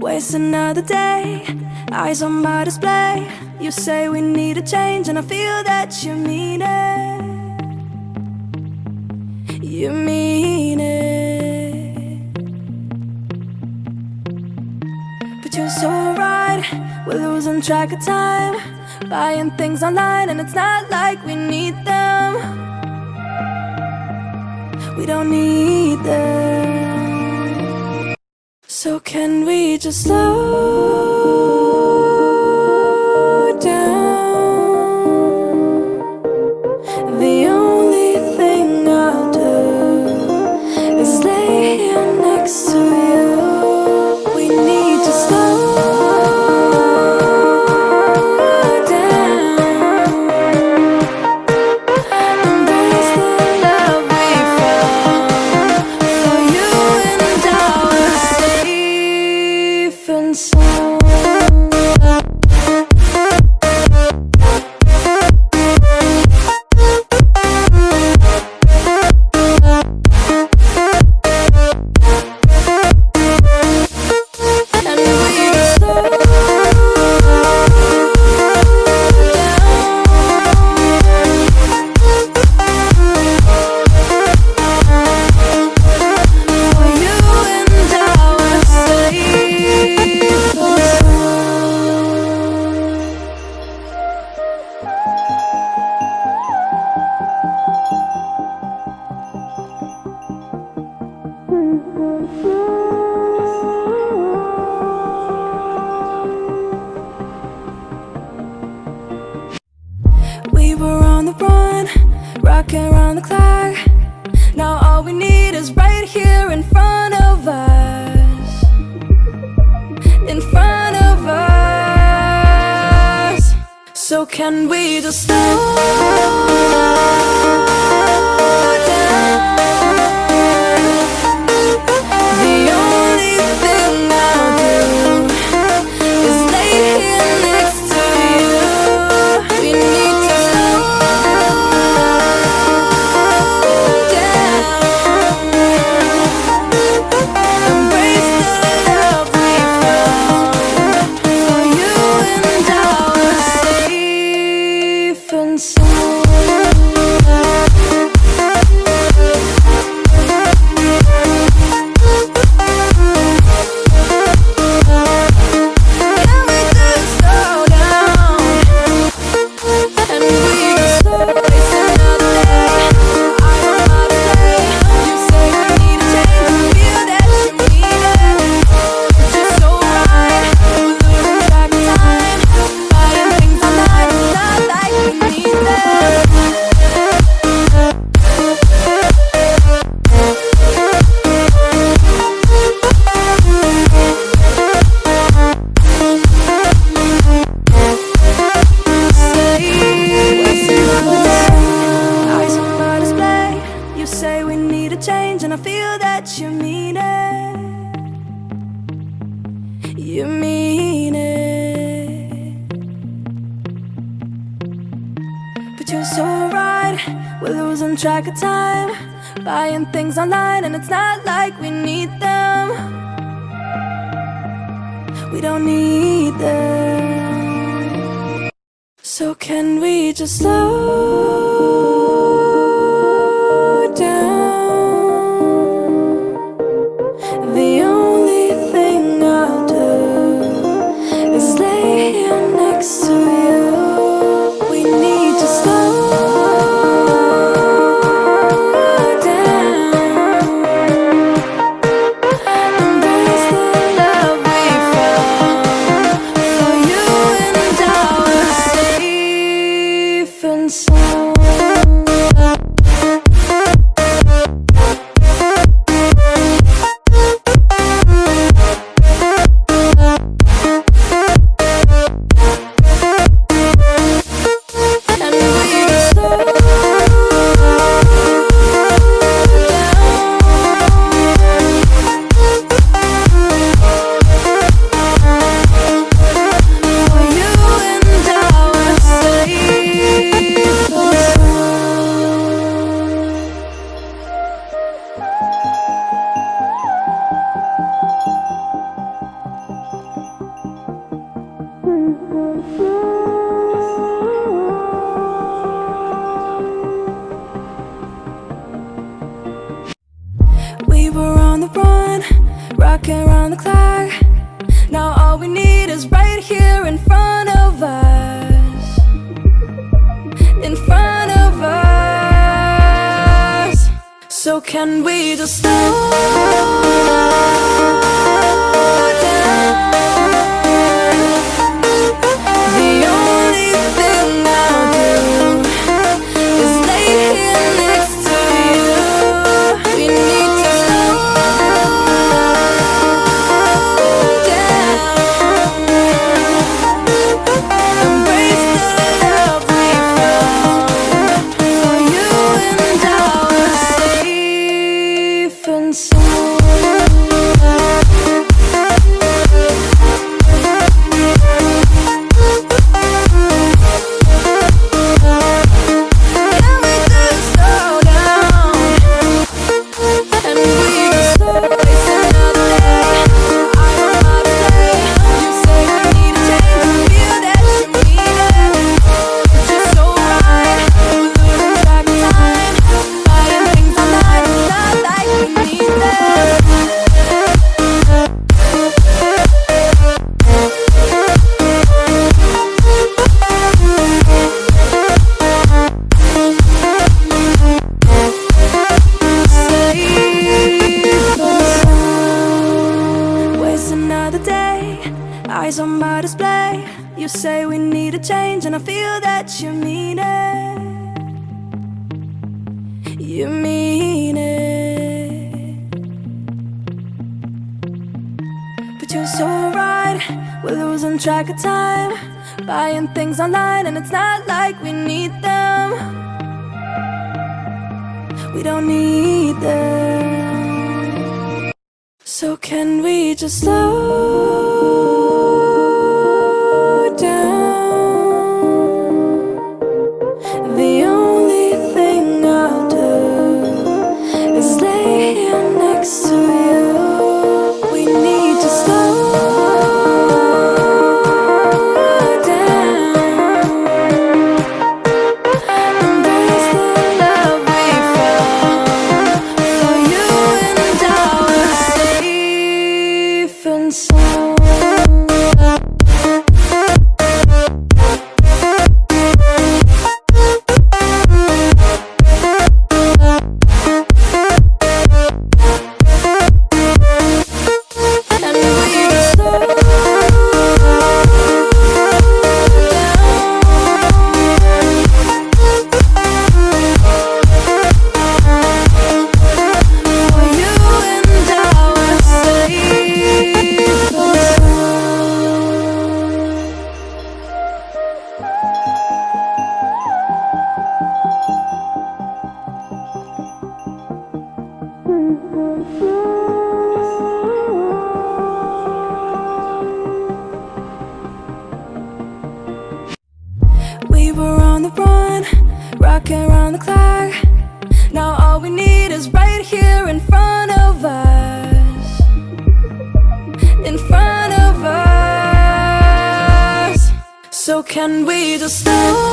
Waste another day, eyes on my display. You say we need a change, and I feel that you mean it. You mean it. But you're so right, we're losing track of time, buying things online, and it's not like we need them. We don't need them. So can we just slow down? The only thing I'll do is lay here next to you. We need to slow down. Embrace the love we found. For you and I were safe and sound. We were on the run, rocking around the clock. Now all we need is right here in front of us. In front of us. So can we just slow down? The only thing I'll do is lay here next to you. We need to slow down. Embrace the love we found. For you and I were safe and sound. Can we just slow down? And we just slow waste another day. Eyes on my display. You say we need a change, and I feel that you mean it. But you're so right, we're losing track of time, buying things online, it's not like we need them. Eyes on my display. You say we need a change, and I feel that you mean it. You mean it. But you're so right, we're losing track of time, buying things online, and it's not like we need them. We don't need them. So can we just slow down? The only thing I'll do is lay here next to you. We need to slow down. Embrace the love we found. For you and I were safe and sound. around the clock. Now all we need is right here in front of us. In front of us. So can we just slow down? The only thing I'll do is lay here next to you. We need to slow down. Embrace the love we found. For you and I are safe and sound. Can we just slow down? And we just waste another day. I don't know how to play. You say we need a change. Feel that you need it. It's just so right. We're losing track of time. Buying things online. It's not like we need them. Waste another day, eyes on my display. You say we need a change, and I feel that you mean it. You mean it. But you're so right, we're losing track of time. Buying things online, and it's not like we need them. We don't need them. So can we just slow down? The only thing I'll do is lay here next to you. We need to slow down. Embrace the love we found. For you and I are safe and sound. And we just slow down. For you and I are safe and we were on the run, rocking around the clock. Now all we need is right here in front of us. In front of us. So can we just slow